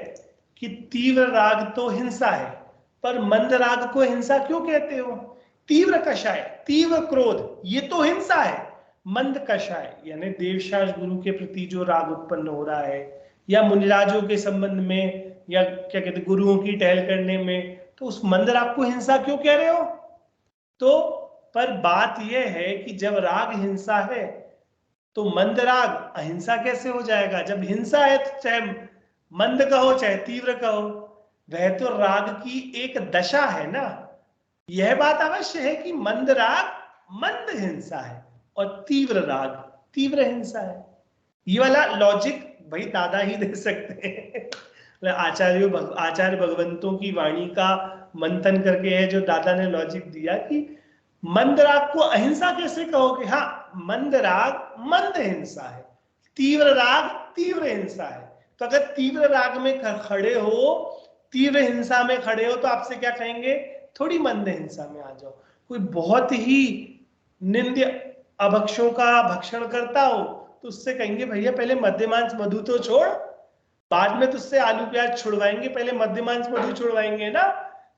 Speaker 1: कि तीव्र राग तो हिंसा है, पर मंद राग को हिंसा क्यों कहते हो? तीव्र कषाय, तीव्र क्रोध, ये तो हिंसा है। मंद कषाय यानी देवशास्त्र गुरु के प्रति जो राग उत्पन्न हो रहा है, या मुनिराजों के संबंध में, या क्या कहते गुरुओं की टहल करने में, तो उस मंद राग को हिंसा क्यों कह रहे हो? तो पर बात यह है कि जब राग हिंसा है तो मंद राग अहिंसा कैसे हो जाएगा? जब हिंसा है तो चाहे मंद कहो चाहे तीव्र कहो, वह तो राग की एक दशा है ना। यह बात अवश्य है कि मंद राग मंद हिंसा है और तीव्र राग तीव्र हिंसा है। ये वाला लॉजिक भाई दादा ही दे सकते हैं। आचार्य भगवंतों की वाणी का मंथन करके है जो दादा ने लॉजिक दिया कि मंद राग को अहिंसा कैसे कहोगे? हाँ, मंद राग मंद हिंसा है, तीव्र राग तीव्र हिंसा है। तो अगर तीव्र राग में खड़े हो, तीव्र हिंसा में खड़े हो, तो आपसे क्या कहेंगे? थोड़ी मंद हिंसा में आ जाओ। कोई बहुत ही निंद्य अभक्षों का भक्षण करता हो तो उससे कहेंगे भैया पहले मध्यमांश मधु तो छोड़, बाद में तुझसे आलू प्याज छुड़वाएंगे, पहले मध्यमांश मधु छुड़वाएंगे ना।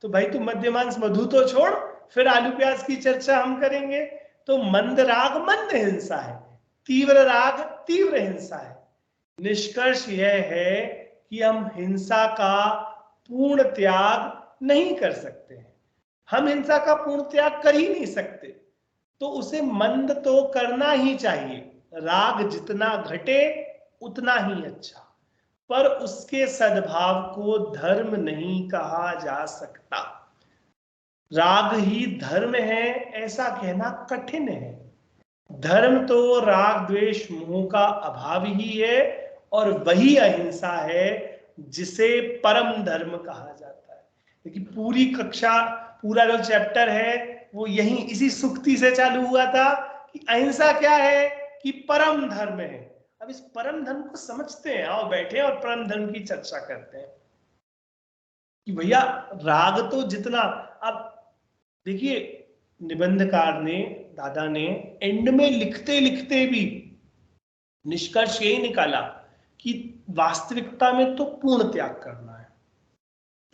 Speaker 1: तो भाई तू मध्यमांश मधु तो छोड़, फिर आलू प्याज की चर्चा हम करेंगे। तो मंद राग मंद हिंसा है, तीव्र राग तीव्र हिंसा है। निष्कर्ष यह है कि हम हिंसा का पूर्ण त्याग नहीं कर सकते हैं। हम हिंसा का पूर्ण त्याग कर ही नहीं सकते, तो उसे मंद तो करना ही चाहिए। राग जितना घटे उतना ही अच्छा, पर उसके सद्भाव को धर्म नहीं कहा जा सकता। राग ही धर्म है ऐसा कहना कठिन है। धर्म तो राग द्वेष मोह का अभाव ही है, और वही अहिंसा है जिसे परम धर्म कहा जाता है। लेकिन पूरी कक्षा, पूरा जो चैप्टर है वो यही इसी सुक्ति से चालू हुआ था कि अहिंसा क्या है, कि परम धर्म है। अब इस परम धर्म को समझते हैं, आओ बैठे और परम धर्म की चर्चा करते हैं कि भैया राग तो जितना, अब देखिए निबंधकार ने, दादा ने एंड में लिखते लिखते भी निष्कर्ष यही निकाला कि वास्तविकता में तो पूर्ण त्याग करना है,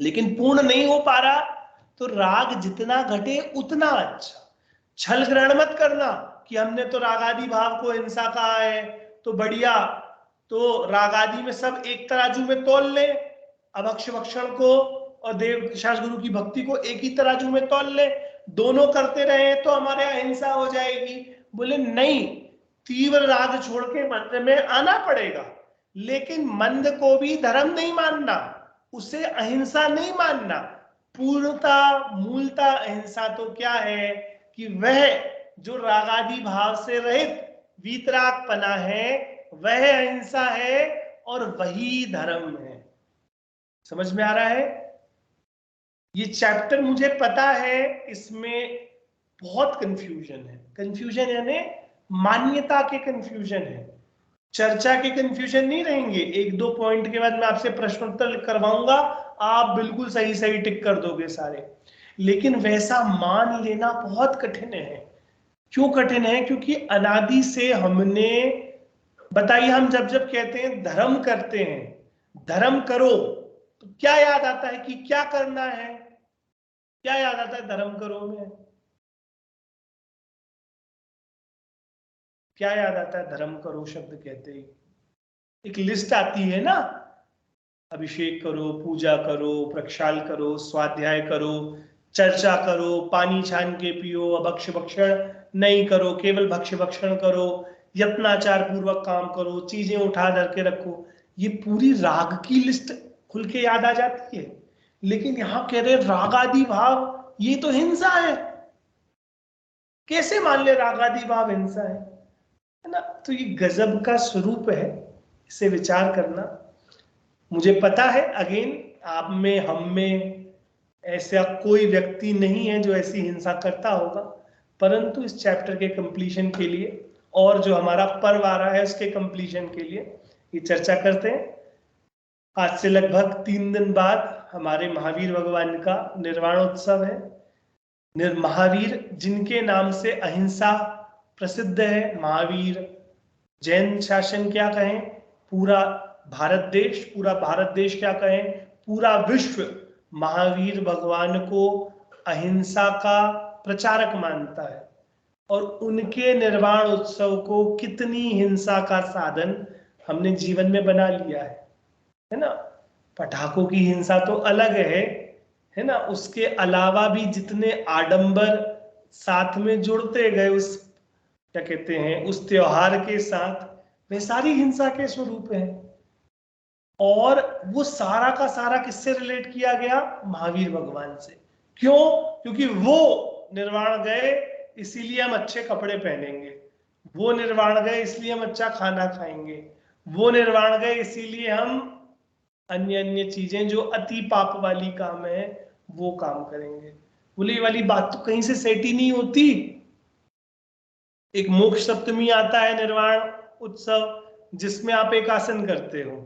Speaker 1: लेकिन पूर्ण नहीं हो पा रहा तो राग जितना घटे उतना अच्छा। छल ग्रहण मत करना कि हमने तो रागादि भाव को हिंसा कहा है तो बढ़िया, तो रागादि में सब एक तराजू में तोल ले, अभक्ष भक्षण को और देव शास्त्र गुरु की भक्ति को एक ही तराजू में तोल ले, दोनों करते रहे तो हमारे अहिंसा हो जाएगी। बोले नहीं, तीव्र राग छोड़ के मंद में आना पड़ेगा, लेकिन मंद को भी धर्म नहीं मानना, उसे अहिंसा नहीं मानना। पूर्णता मूलता अहिंसा तो क्या है कि वह जो रागादि भाव से रहित वीतरागपना है वह अहिंसा है और वही धर्म है। समझ में आ रहा है? ये चैप्टर मुझे पता है इसमें बहुत कंफ्यूजन है। कंफ्यूजन यानी मान्यता के कंफ्यूजन है, चर्चा के कंफ्यूजन नहीं रहेंगे। एक दो पॉइंट के बाद मैं आपसे प्रश्नोत्तर करवाऊंगा, आप बिल्कुल सही सही टिक कर दोगे सारे, लेकिन वैसा मान लेना बहुत कठिन है। क्यों कठिन है? क्योंकि अनादि से हमने, बताइए, हम जब जब कहते हैं धर्म करते हैं, धर्म करो, तो क्या याद आता है कि क्या करना है? क्या याद आता है धर्म करो में? क्या याद आता है धर्म करो शब्द कहते ही? एक लिस्ट आती है ना, अभिषेक करो, पूजा करो, प्रक्षाल करो, स्वाध्याय करो, चर्चा करो, पानी छान के पियो, अभक्ष भक्षण नहीं करो, केवल भक्ष भक्षण करो, यत्नाचार पूर्वक काम करो, चीजें उठा धर के रखो। ये पूरी राग की लिस्ट खुल के याद आ जाती है। लेकिन यहां कह रहे रागादि भाव ये तो हिंसा है, कैसे मान ले रागादि भाव हिंसा है ना? तो ये गजब का स्वरूप है, इसे विचार करना। मुझे पता है अगेन आप में हम में ऐसा कोई व्यक्ति नहीं है जो ऐसी हिंसा करता होगा, परंतु इस चैप्टर के कंप्लीशन के लिए और जो हमारा पर्व आ रहा है उसके कंप्लीशन के लिए ये चर्चा करते हैं। आज से लगभग 3 दिन बाद हमारे महावीर भगवान का निर्वाणोत्सव है। महावीर जिनके नाम से अहिंसा प्रसिद्ध है, महावीर जैन शासन क्या कहें, पूरा भारत देश क्या कहें, पूरा विश्व महावीर भगवान को अहिंसा का प्रचारक मानता है। और उनके निर्वाण उत्सव को कितनी हिंसा का साधन हमने जीवन में बना लिया है ना? पटाखों की हिंसा तो अलग है ना? उसके अलावा भी जितने आडंबर साथ में जुड़ते गए उस, क्या कहते हैं, उस त्योहार के साथ, वे सारी हिंसा के स्वरूप हैं। और वो सारा का सारा किससे रिलेट किया गया? महावीर भगवान से। क्यों? क्योंकि वो निर्वाण गए इसीलिए हम अच्छे कपड़े पहनेंगे, वो निर्वाण गए इसलिए हम अच्छा खाना खाएंगे, वो निर्वाण गए इसीलिए हम अन्य अन्य चीजें जो अति पाप वाली काम है वो काम करेंगे। बोले ये वाली बात तो कहीं से सेट ही नहीं होती। एक मोक्ष सप्तमी आता है, निर्वाण उत्सव, जिसमें आप एक आसन करते हो।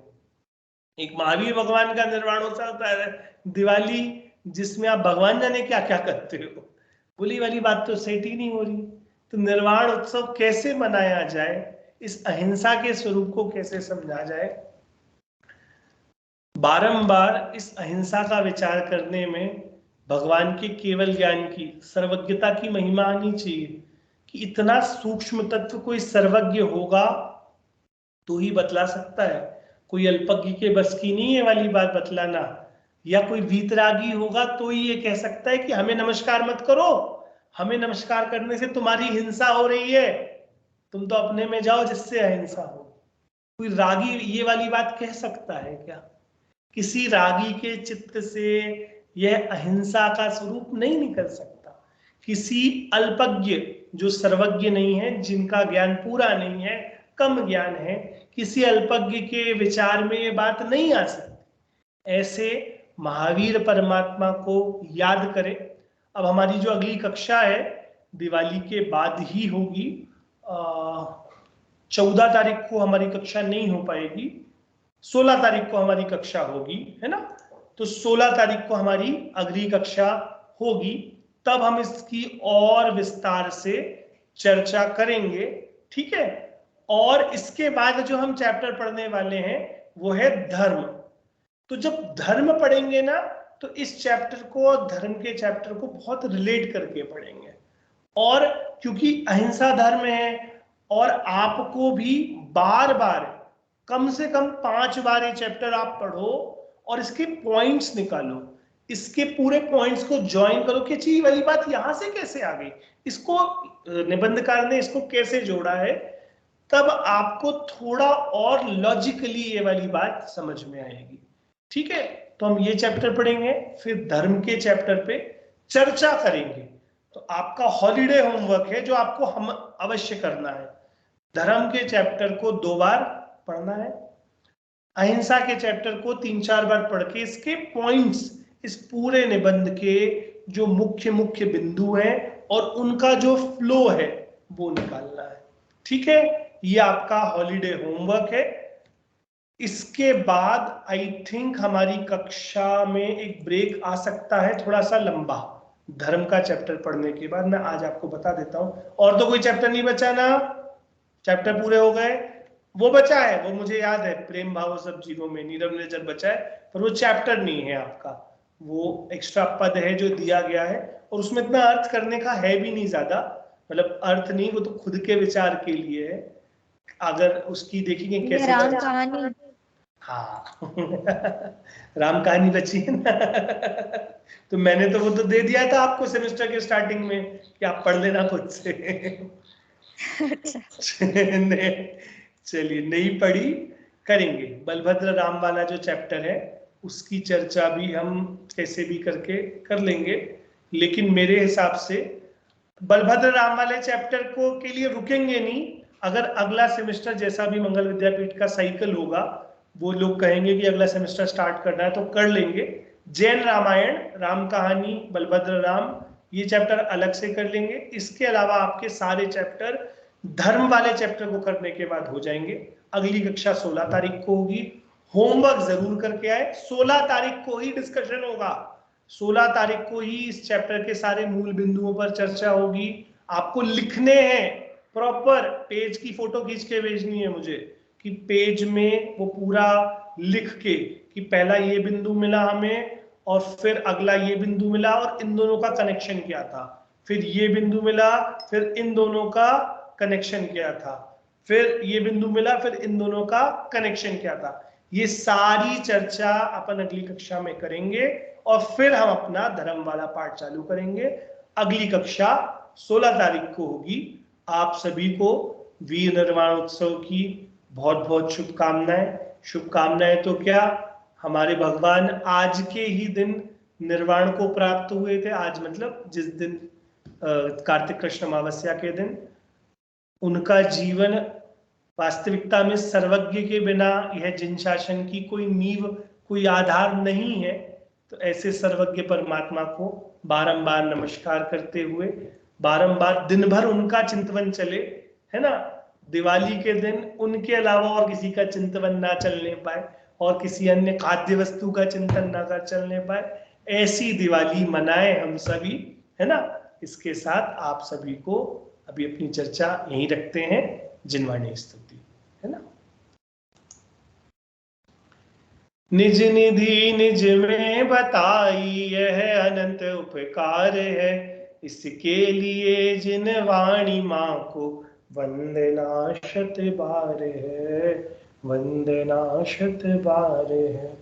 Speaker 1: एक महावीर भगवान का निर्वाणोत्सव होता है दिवाली, जिसमें आप भगवान जाने क्या क्या करते हो। बोली वाली बात तो सेट ही नहीं हो रही। तो निर्वाण उत्सव कैसे मनाया जाए, इस अहिंसा के स्वरूप को कैसे समझा जाए? बारंबार इस अहिंसा का विचार करने में भगवान के केवल ज्ञान की, सर्वज्ञता की महिमा आनी चाहिए कि इतना सूक्ष्म तत्व कोई सर्वज्ञ होगा तो ही बतला सकता है। कोई अल्पज्ञ के बस की नहीं है वाली बात बतलाना, या कोई वीतरागी होगा तो ही ये कह सकता है कि हमें नमस्कार मत करो, हमें नमस्कार करने से तुम्हारी हिंसा हो रही है, तुम तो अपने में जाओ जिससे अहिंसा हो। कोई रागी ये वाली बात कह सकता है क्या? किसी रागी के चित्त से यह अहिंसा का स्वरूप नहीं निकल सकता। किसी अल्पज्ञ जो सर्वज्ञ नहीं है, जिनका ज्ञान पूरा नहीं है, कम ज्ञान है, किसी अल्पज्ञ के विचार में ये बात नहीं आ सकती। ऐसे महावीर परमात्मा को याद करें। अब हमारी जो अगली कक्षा है दिवाली के बाद ही होगी, 14 तारीख को हमारी कक्षा नहीं हो पाएगी, 16 तारीख को हमारी कक्षा होगी, है ना? तो 16 तारीख को हमारी अगली कक्षा होगी, तब हम इसकी और विस्तार से चर्चा करेंगे, ठीक है? और इसके बाद जो हम चैप्टर पढ़ने वाले हैं वो है धर्म। तो जब धर्म पढ़ेंगे ना, तो इस चैप्टर को धर्म के चैप्टर को बहुत रिलेट करके पढ़ेंगे। और क्योंकि अहिंसा धर्म है, और आपको भी बार बार कम से कम 5 बार ये चैप्टर आप पढ़ो और इसके पॉइंट्स निकालो, इसके पूरे पॉइंट्स को ज्वाइन करो कि अच्छी वाली बात यहां से कैसे आ गई, इसको निबंधकार ने इसको कैसे जोड़ा है, तब आपको थोड़ा और लॉजिकली ये वाली बात समझ में आएगी। ठीक है, तो हम ये चैप्टर पढ़ेंगे, फिर धर्म के चैप्टर पे चर्चा करेंगे। तो आपका हॉलीडे होमवर्क है जो आपको हम अवश्य करना है। धर्म के चैप्टर को 2 बार पढ़ना है, अहिंसा के चैप्टर को 3-4 बार पढ़ के इसके पॉइंट्स, इस पूरे निबंध के जो मुख्य मुख्य बिंदु हैं और उनका जो फ्लो है वो निकालना है। ठीक है, ये आपका हॉलीडे होमवर्क है। इसके बाद आई थिंक हमारी कक्षा में एक ब्रेक आ सकता है, थोड़ा सा लंबा, धर्म का चैप्टर पढ़ने के बाद। मैं आज आपको बता देता हूं, और तो कोई चैप्टर नहीं बचा ना, चैप्टर पूरे हो गए। वो बचा है, वो मुझे याद है, प्रेम भाव सब जीवों में नीरव निर्जर बचा है, पर वो चैप्टर नहीं है आपका, वो एक्स्ट्रा पद है जो दिया गया है, और उसमें इतना अर्थ करने का है भी नहीं ज्यादा, मतलब अर्थ नहीं, वो तो खुद के विचार के लिए है। अगर उसकी देखेंगे कैसे
Speaker 2: राम कहानी,
Speaker 1: हाँ राम कहानी बची है ना तो मैंने तो वो तो दे दिया था आपको सेमेस्टर के स्टार्टिंग में कि आप पढ़ लेना खुद से चलिए, नहीं पढ़ी, करेंगे। बलभद्र राम वाला जो चैप्टर है उसकी चर्चा भी हम कैसे भी करके कर लेंगे, लेकिन मेरे हिसाब से बलभद्र राम वाले चैप्टर को के लिए रुकेंगे नहीं। अगर अगला सेमेस्टर जैसा भी मंगल विद्यापीठ का साइकिल होगा, वो लोग कहेंगे कि अगला सेमेस्टर स्टार्ट करना है तो कर लेंगे। जैन रामायण, राम कहानी, बलभद्र राम, ये चैप्टर अलग से कर लेंगे। इसके अलावा आपके सारे चैप्टर धर्म वाले चैप्टर को करने के बाद हो जाएंगे। अगली कक्षा 16 तारीख को होगी। होमवर्क जरूर करके आए, 16 तारीख को ही डिस्कशन होगा, 16 तारीख को ही इस चैप्टर के सारे मूल बिंदुओं पर चर्चा होगी। आपको लिखने हैं, प्रॉपर पेज की फोटो खींच के भेजनी है मुझे, कि पेज में वो पूरा लिख के कि पहला ये बिंदु मिला हमें, और फिर अगला ये बिंदु मिला और इन दोनों का कनेक्शन क्या था, फिर ये बिंदु मिला, फिर इन दोनों का कनेक्शन क्या था, फिर ये बिंदु मिला, फिर इन दोनों का कनेक्शन क्या था। ये सारी चर्चा अपन अगली कक्षा में करेंगे, और फिर हम अपना धर्म वाला पाठ चालू करेंगे। अगली कक्षा 16 तारीख को होगी। आप सभी को वीर निर्वाण उत्सव की बहुत बहुत शुभकामनाएं। शुभकामनाएं तो क्या, हमारे भगवान आज के ही दिन निर्वाण को प्राप्त हुए थे। आज मतलब जिस दिन कार्तिक कृष्ण अमावस्या के दिन, उनका जीवन वास्तविकता में सर्वज्ञ के बिना यह जिन शासन की कोई नींव, कोई आधार नहीं है। तो ऐसे सर्वज्ञ परमात्मा को बारंबार नमस्कार करते हुए, बारंबार दिन भर उनका चिंतन चले, है ना, दिवाली के दिन उनके अलावा और किसी का चिंतन ना चलने पाए, और किसी अन्य खाद्य वस्तु का चिंतन ना कर चलने पाए, ऐसी दिवाली मनाएं हम सभी, है ना। इसके साथ आप सभी को अभी अपनी चर्चा यहीं रखते हैं। जिनवाणी स्तुति, है ना। निज निधि निज में बताई यह अनंत उपकार है, इसके लिए जिनवाणी माँ को वंदना शत बार है, वंदना शत बार है।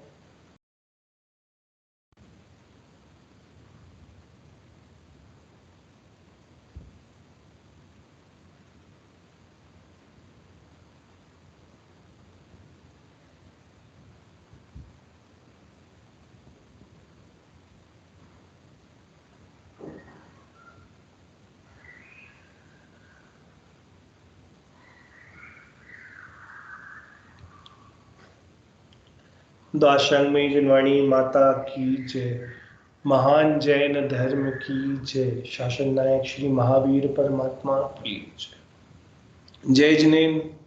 Speaker 1: दाशांगमयी जिनवाणी माता की जय। महान जैन धर्म की जय। शासन नायक श्री महावीर परमात्मा की जय। जय जिनेन्द्र।